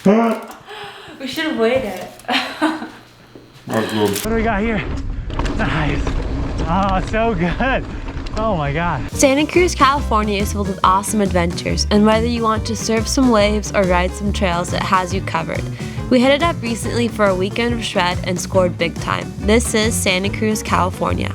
We should have waited. What do we got here? Nice. Oh, so good. Oh my God. Santa Cruz, California is filled with awesome adventures, and whether you want to surf some waves or ride some trails, it has you covered. We headed up recently for a weekend of shred and scored big time. This is Santa Cruz, California.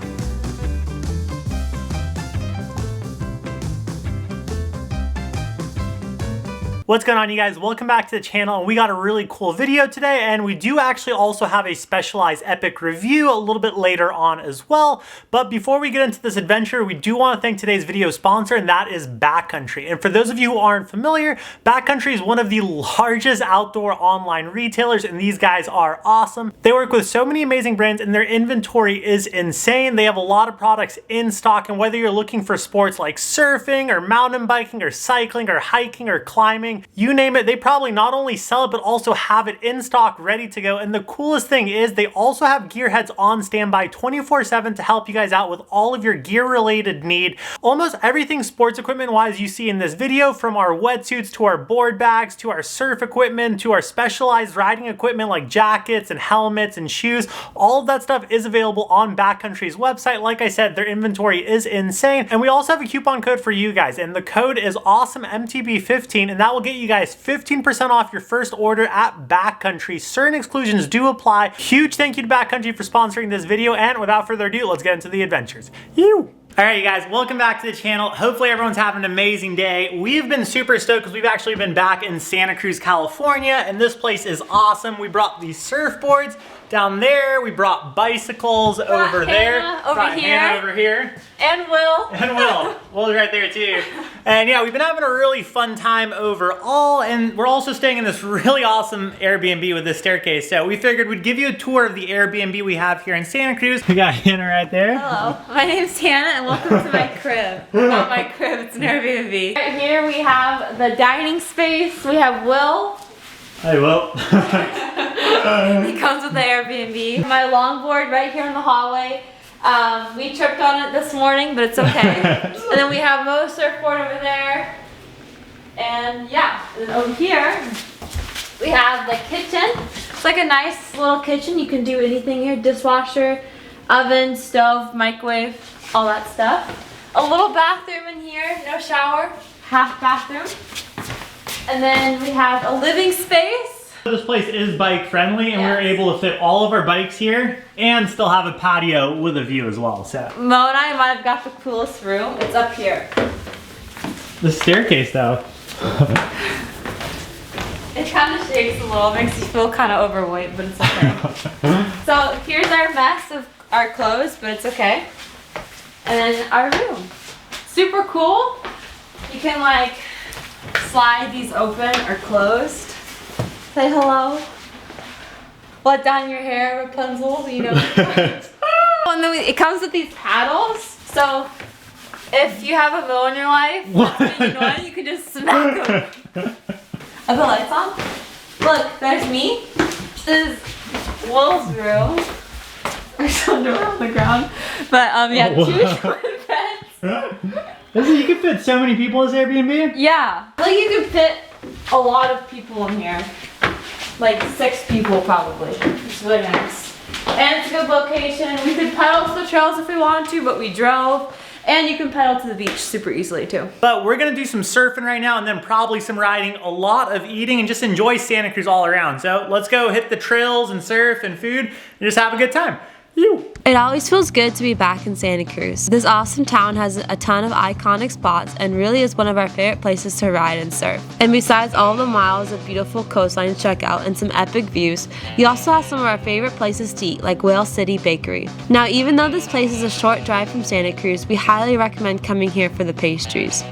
What's going on, you guys? Welcome back to the channel. We got a really cool video today, and we do actually also have a Specialized Epic review a little bit later on as well. But before we get into this adventure, we do want to thank today's video sponsor, and that is Backcountry. And for those of you who aren't familiar, Backcountry is one of the largest outdoor online retailers, and these guys are awesome. They work with so many amazing brands, and their inventory is insane. They have a lot of products in stock, and whether you're looking for sports like surfing or mountain biking or cycling or hiking or climbing, you name it, they probably not only sell it but also have it in stock ready to go. And the coolest thing is they also have gearheads on standby 24/7 to help you guys out with all of your gear related need. Almost everything sports equipment wise you see in this video, from our wetsuits to our board bags to our surf equipment to our specialized riding equipment like jackets and helmets and shoes, all of that stuff is available on Backcountry's website. Like I said, their inventory is insane, and we also have a coupon code for you guys, and the code is AwesomeMTB15, and that will get you guys 15% off your first order at Backcountry. Certain exclusions do apply. Huge thank you to Backcountry for sponsoring this video, and without further ado, let's get into the adventures. All right, you guys, welcome back to the channel. Hopefully everyone's having an amazing day. We've been super stoked because we've actually been back in Santa Cruz, California, and this place is awesome. We brought these surfboards down there. We brought bicycles over there. Hannah over here. And Will. And Will. Will's right there too. And yeah, we've been having a really fun time overall, and we're also staying in this really awesome Airbnb with this staircase. So we figured we'd give you a tour of the Airbnb we have here in Santa Cruz. We got Hannah right there. Hello, my name's Hannah and welcome to my crib. Not my crib, it's an Airbnb. Right here we have the dining space. We have Will. Hi, Will. He comes with the Airbnb. My longboard right here in the hallway. We tripped on it this morning, but it's okay. And then we have Mo's surfboard over there. And yeah, and over here we have the kitchen. It's like a nice little kitchen. You can do anything here. Dishwasher, oven, stove, microwave, all that stuff. A little bathroom in here, no shower, half bathroom. And then we have a living space. This place is bike friendly, and we're able to fit all of our bikes here and still have a patio with a view as well. So Mo and I might have got the coolest room. It's up here. The staircase though. It kind of shakes a little, makes you feel kind of overweight, but it's okay. So here's our mess of our clothes, but it's okay. And then our room. Super cool. You can like slide these open or closed. Say hello. Let down your hair, Rapunzel, you know. And then it comes with these paddles. So if you have a Mo in your life, you can just smack them. Are the lights on? Look, there's me. This is Will's room. There's underwear on the ground. But yeah, two twin beds. You can fit so many people in this Airbnb? Yeah. I think you can fit a lot of people in here. Like 6 people probably. It's really nice. And it's a good location. We could pedal to the trails if we wanted to, but we drove. And you can pedal to the beach super easily too. But we're gonna do some surfing right now, and then probably some riding, a lot of eating, and just enjoy Santa Cruz all around. So let's go hit the trails and surf and food and just have a good time. It always feels good to be back in Santa Cruz. This awesome town has a ton of iconic spots and really is one of our favorite places to ride and surf. And besides all the miles of beautiful coastline to check out and some epic views, you also have some of our favorite places to eat, like Whale City Bakery. Now, even though this place is a short drive from Santa Cruz, we highly recommend coming here for the pastries.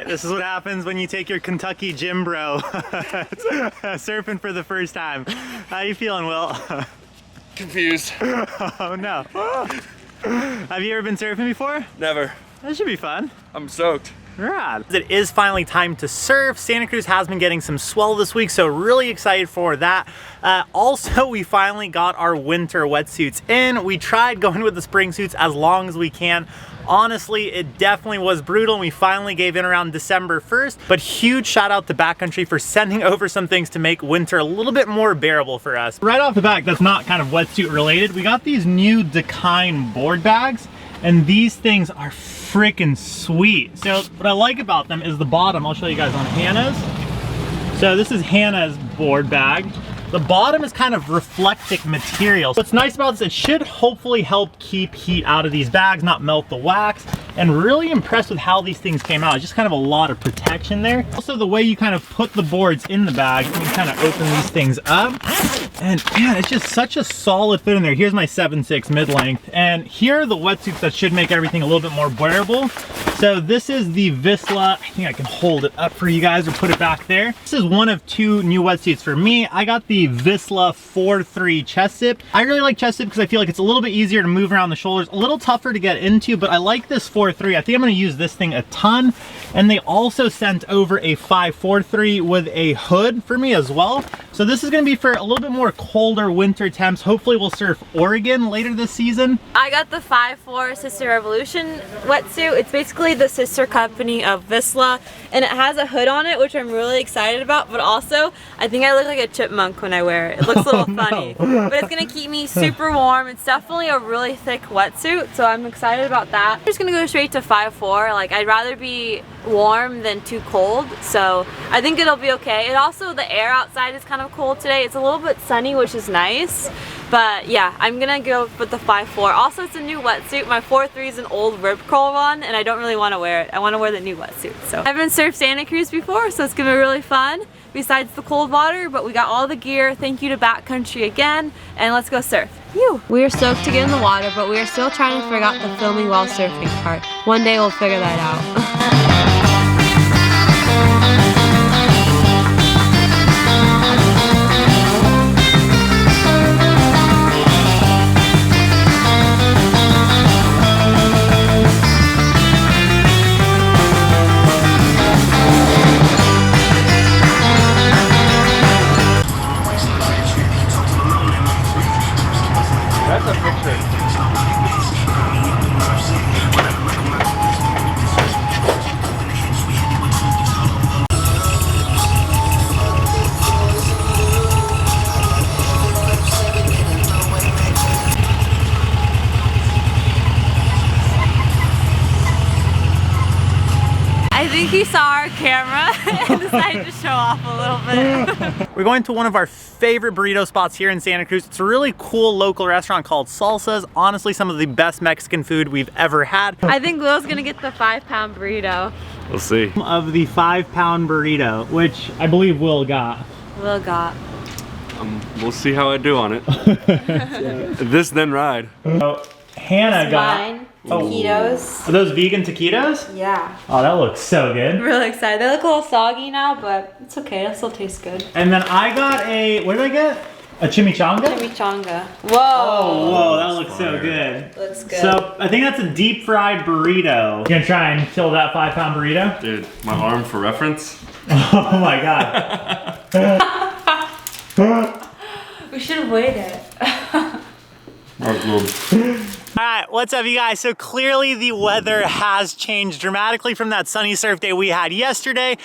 This is what happens when you take your Kentucky gym bro surfing for the first time. How you feeling, Will? Confused. Oh no. Have you ever been surfing before? Never. That should be fun. I'm stoked. Right. It is finally time to surf. Santa Cruz has been getting some swell this week, so really excited for that. Also, we finally got our winter wetsuits in. We tried going with the spring suits as long as we can. Honestly, it definitely was brutal, and we finally gave in around December 1st, but huge shout out to Backcountry for sending over some things to make winter a little bit more bearable for us. Right off the bat, that's not kind of wetsuit related, we got these new Dakine board bags, and these things are freaking sweet. So what I like about them is the bottom. I'll show you guys on Hannah's. So this is Hannah's board bag. The bottom is kind of reflective material. What's nice about this, it should hopefully help keep heat out of these bags, not melt the wax, and really impressed with how these things came out. It's just kind of a lot of protection there. Also the way you kind of put the boards in the bag, you can kind of open these things up. And man, it's just such a solid fit in there. Here's my 7.6 mid-length. And here are the wetsuits that should make everything a little bit more wearable. So this is the Vissla. I think I can hold it up for you guys or put it back there. This is one of two new wetsuits for me. I got the Vissla 4.3 chest zip. I really like chest zip because I feel like it's a little bit easier to move around the shoulders, a little tougher to get into, but I like this 4.3. I think I'm gonna use this thing a ton. And they also sent over a 5.43 with a hood for me as well. So this is gonna be for a little bit more colder winter temps. Hopefully we'll surf Oregon later this season. I got the 5.4 Sister Revolution wetsuit. It's basically the sister company of Vissla, and it has a hood on it, which I'm really excited about, but also I think I look like a chipmunk when I wear it. It looks a little funny, but it's gonna keep me super warm. It's definitely a really thick wetsuit, so I'm excited about that. I'm just gonna go straight to 5.4. Like, I'd rather be warm than too cold, so I think it'll be okay. And also the air outside is kind of cold today. It's a little bit sunny, which is nice, but yeah, I'm gonna go with the 5.4. Also, it's a new wetsuit. My 4.3 is an old rip curl one, and I don't really want to wear it. I want to wear the new wetsuit. So I haven't surfed Santa Cruz before, so it's gonna be really fun besides the cold water, but we got all the gear. Thank you to Backcountry again, and let's go surf. We are stoked to get in the water, but we are still trying to figure out the filming while surfing part. One day we'll figure that out. That's a picture. I think he saw our camera and decided to show off a little bit. We're going to one of our favorite burrito spots here in Santa Cruz. It's a really cool local restaurant called Salsa's. Honestly, some of the best Mexican food we've ever had. I think Will's gonna get the 5-pound burrito. We'll see. Of the 5-pound burrito, which I believe Will got. Will got. We'll see how I do on it. This then ride. So Hannah got Mine. Taquitos. Are those vegan taquitos? Yeah. Oh, that looks so good. I'm really excited. They look a little soggy now, but it's okay. It still tastes good. And then I got a, what did I get? A chimichanga? Chimichanga. Whoa. Oh, whoa, that looks so good. Looks good. So I think that's a deep fried burrito. You gonna try and kill that 5-pound burrito? Dude, my arm for reference. Oh my god. We should have waited. All right, what's up you guys? So clearly the weather has changed dramatically from that sunny surf day we had yesterday.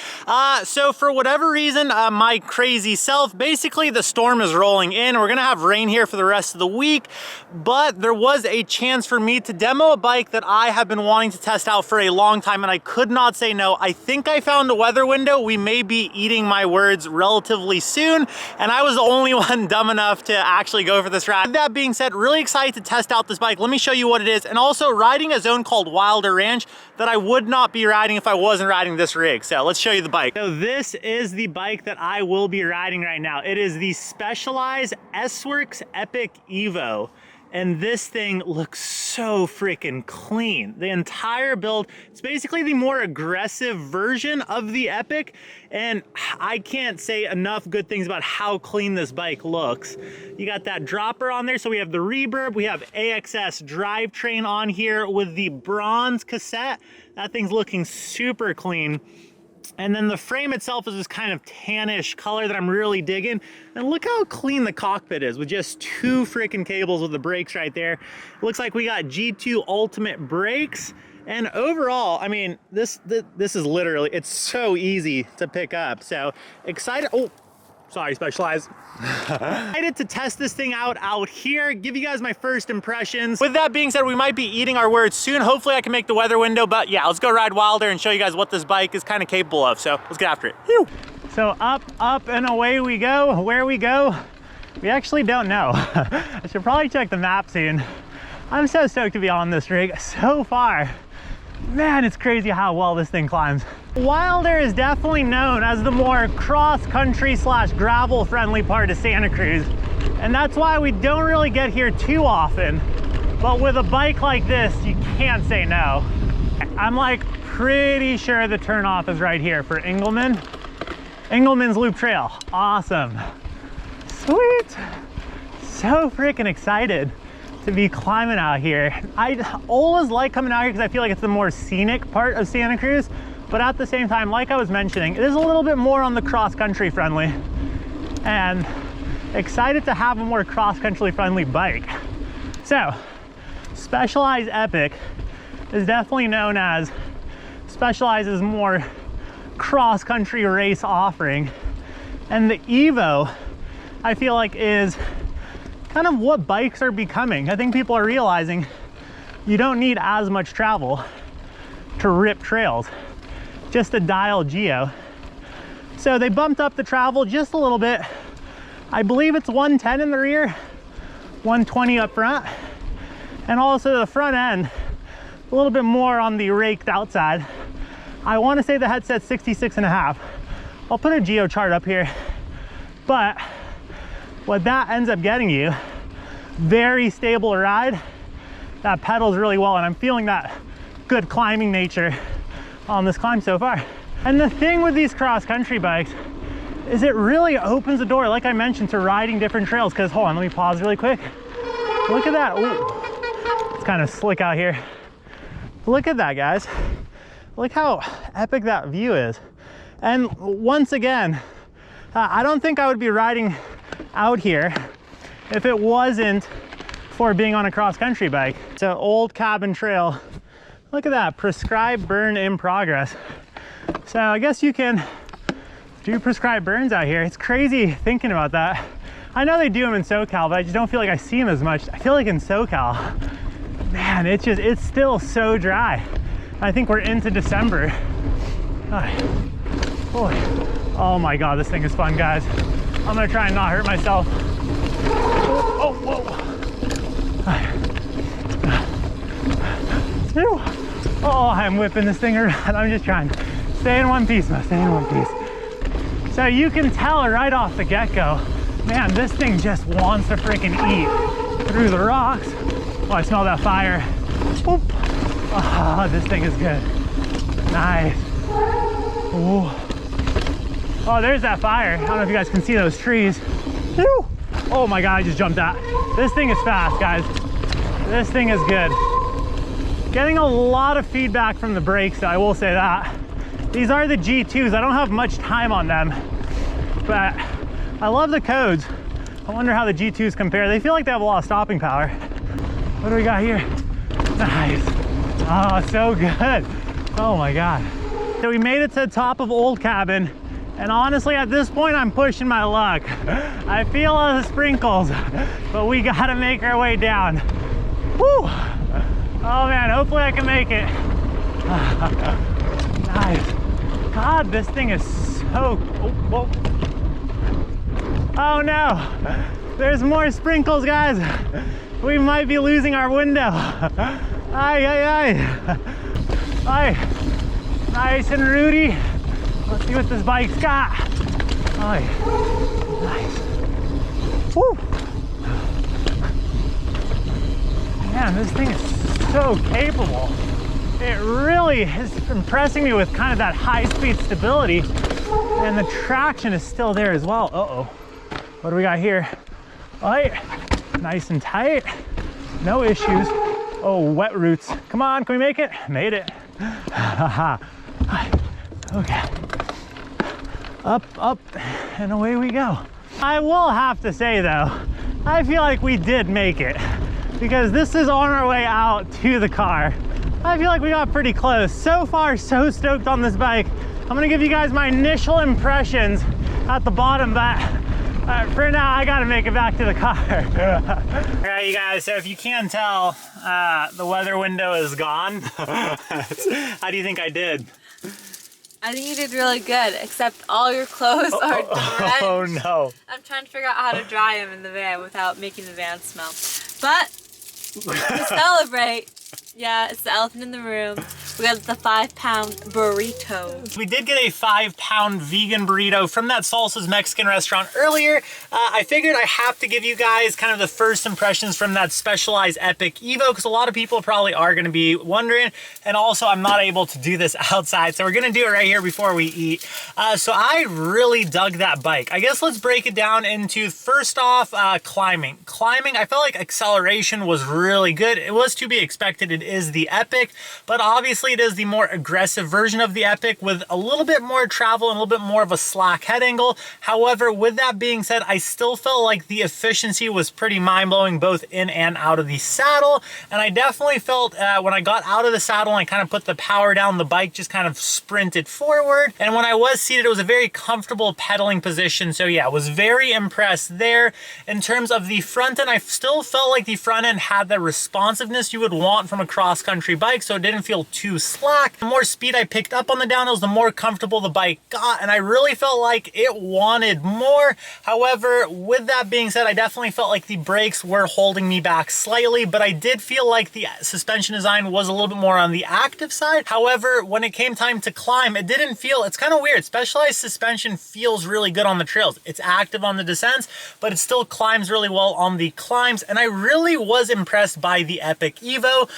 So for whatever reason, my crazy self, basically the storm is rolling in. We're gonna have rain here for the rest of the week, but there was a chance for me to demo a bike that I have been wanting to test out for a long time, and I could not say no. I think I found a weather window. We may be eating my words relatively soon, and I was the only one dumb enough to actually go for this ride. With that being said, really excited to test out this bike. Let me show you what it is, and also riding a zone called Wilder Ranch that I would not be riding if I wasn't riding this rig. So let's show you the bike. So this is the bike that I will be riding right now. It is the Specialized S-works EVO. And this thing looks so freaking clean. The entire build, it's basically the more aggressive version of the Epic, and I can't say enough good things about how clean this bike looks. You got that dropper on there, so we have the reverb, we have AXS drivetrain on here with the bronze cassette. That thing's looking super clean. And then the frame itself is this kind of tannish color that I'm really digging. And look how clean the cockpit is with just 2 freaking cables with the brakes right there. It looks like we got G2 Ultimate brakes. And overall, I mean, this is literally, it's so easy to pick up. So excited. Oh, sorry, Specialized. Excited to test this thing out here, give you guys my first impressions. With that being said, we might be eating our words soon. Hopefully I can make the weather window, but yeah, let's go ride wilder and show you guys what this bike is kind of capable of. So let's get after it. Whew. So up and away we go. Where we go, we actually don't know. I should probably check the map soon. I'm so stoked to be on this rig so far. Man, it's crazy how well this thing climbs. Wilder is definitely known as the more cross-country / gravel friendly part of Santa Cruz. And that's why we don't really get here too often. But with a bike like this, you can't say no. I'm like pretty sure the turnoff is right here for Engelman's Loop Trail. Awesome. Sweet. So freaking excited to be climbing out here. I always like coming out here because I feel like it's the more scenic part of Santa Cruz, but at the same time, like I was mentioning, it is a little bit more on the cross-country friendly, and excited to have a more cross-country friendly bike. So, Specialized Epic is definitely known as Specialized's more cross-country race offering, and the EVO, I feel like, is kind of what bikes are becoming. I think people are realizing you don't need as much travel to rip trails, just a dial geo. So they bumped up the travel just a little bit. I believe it's 110 in the rear, 120 up front, and also the front end a little bit more on the raked outside. I want to say the headset's 66.5. I'll put a geo chart up here, but what that ends up getting you, very stable ride, that pedals really well, and I'm feeling that good climbing nature on this climb so far. And the thing with these cross-country bikes is it really opens the door, like I mentioned, to riding different trails. Because hold on, let me pause really quick. Look at that. Ooh, it's kind of slick out here. Look at that, guys. Look how epic that view is. And once again, I don't think I would be riding out here if it wasn't for being on a cross-country bike. So old cabin trail, look at that, prescribed burn in progress. So I guess you can do prescribed burns out here. It's crazy thinking about that. I know they do them in SoCal, but I just don't feel like I see them as much. I feel like in SoCal, man, it's still so dry. I think we're into December. Oh my God, this thing is fun, guys. I'm gonna try and not hurt myself. Oh, whoa. Oh, I'm whipping this thing around. I'm just trying to stay in one piece, stay in one piece. So you can tell right off the get-go, man, this thing just wants to freaking eat through the rocks. Oh, I smell that fire. Oop. Oh, this thing is good. Nice. Ooh. Oh, there's that fire. I don't know if you guys can see those trees. Woo. Oh my God, I just jumped out. This thing is fast, guys. This thing is good. Getting a lot of feedback from the brakes, I will say that. These are the G2s. I don't have much time on them, but I love the codes. I wonder how the G2s compare. They feel like they have a lot of stopping power. What do we got here? Nice. Oh, so good. Oh my God. So we made it to the top of Old Cabin. And honestly, at this point, I'm pushing my luck. I feel all the sprinkles, but we gotta make our way down. Woo! Oh man, hopefully I can make it. Nice. God, this thing is so, whoa. Oh no, there's more sprinkles, guys. We might be losing our window. Aye. Nice and rooty. Let's see what this bike's got. Oh, nice. Woo. Man, this thing is so capable. It really is impressing me with kind of that high-speed stability, and the traction is still there as well. Uh-oh. What do we got here? All right, nice and tight. No issues. Oh, wet roots. Come on, can we make it? Made it. Okay. Up, and away we go. I will have to say though, I feel like we did make it, because this is on our way out to the car. I feel like we got pretty close. So far, so stoked on this bike. I'm gonna give you guys my initial impressions at the bottom, but for now, I gotta make it back to the car. All right, you guys, so if you can tell, the weather window is gone. How do you think I did? I think you did really good, except all your clothes are drenched. Oh no. I'm trying to figure out how to dry them in the van without making the van smell. But to celebrate, yeah, it's the elephant in the room. We got the 5-pound burrito. We did get a 5-pound vegan burrito from that Salsa's Mexican restaurant earlier. I figured I have to give you guys kind of the first impressions from that Specialized Epic EVO, because a lot of people probably are going to be wondering. And also, I'm not able to do this outside, so we're going to do it right here before we eat. So I really dug that bike. I guess let's break it down into, first off, climbing. Climbing, I felt like acceleration was really good. It was to be expected. It is the Epic, but obviously it is the more aggressive version of the Epic with a little bit more travel and a little bit more of a slack head angle. However, with that being said, I still felt like the efficiency was pretty mind-blowing both in and out of the saddle. And I definitely felt when I got out of the saddle and I kind of put the power down, the bike just kind of sprinted forward. And when I was seated, it was a very comfortable pedaling position. So yeah, I was very impressed there. In terms of the front end, I still felt like the front end had the responsiveness you would want from a cross-country bike, so it didn't feel too slack. The more speed I picked up on the downhills, the more comfortable the bike got, and I really felt like it wanted more. However, with that being said, I definitely felt like the brakes were holding me back slightly, but I did feel like the suspension design was a little bit more on the active side. However, when it came time to climb, it didn't feel, it's kind of weird. Specialized suspension feels really good on the trails. It's active on the descents, but it still climbs really well on the climbs, and I really was impressed by the Epic EVO.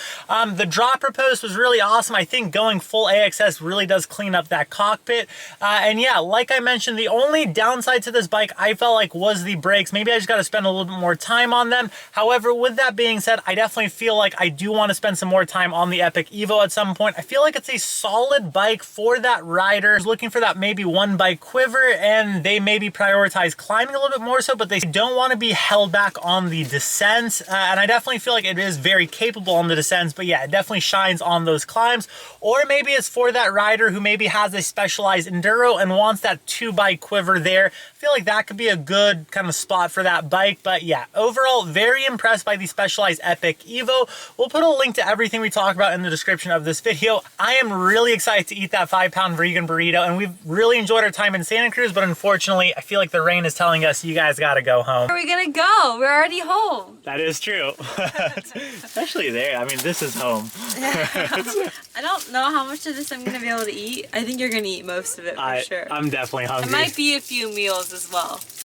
The dropper post was really awesome. I think going full AXS really does clean up that cockpit. And yeah, like I mentioned, the only downside to this bike I felt like was the brakes. Maybe I just got to spend a little bit more time on them. However, with that being said, I definitely feel like I do want to spend some more time on the Epic EVO at some point. I feel like it's a solid bike for that rider who's looking for that maybe one bike quiver, and they maybe prioritize climbing a little bit more so, but they don't want to be held back on the descents. And I definitely feel like it is very capable on the descents, but yeah, it definitely shines on those climbs. Or maybe it's for that rider who maybe has a Specialized Enduro and wants that 2-bike quiver there. I feel like that could be a good kind of spot for that bike. But yeah, overall, very impressed by the Specialized Epic EVO. We'll put a link to everything we talked about in the description of this video. I am really excited to eat that 5-pound vegan burrito, and we've really enjoyed our time in Santa Cruz, but unfortunately, I feel like the rain is telling us you guys gotta go home. Where are we gonna go? We're already home. That is true. Especially there. I mean, this is home. I don't know how much of this I'm gonna be able to eat. I think you're gonna eat most of it for sure. I'm definitely hungry. It might be a few meals as well.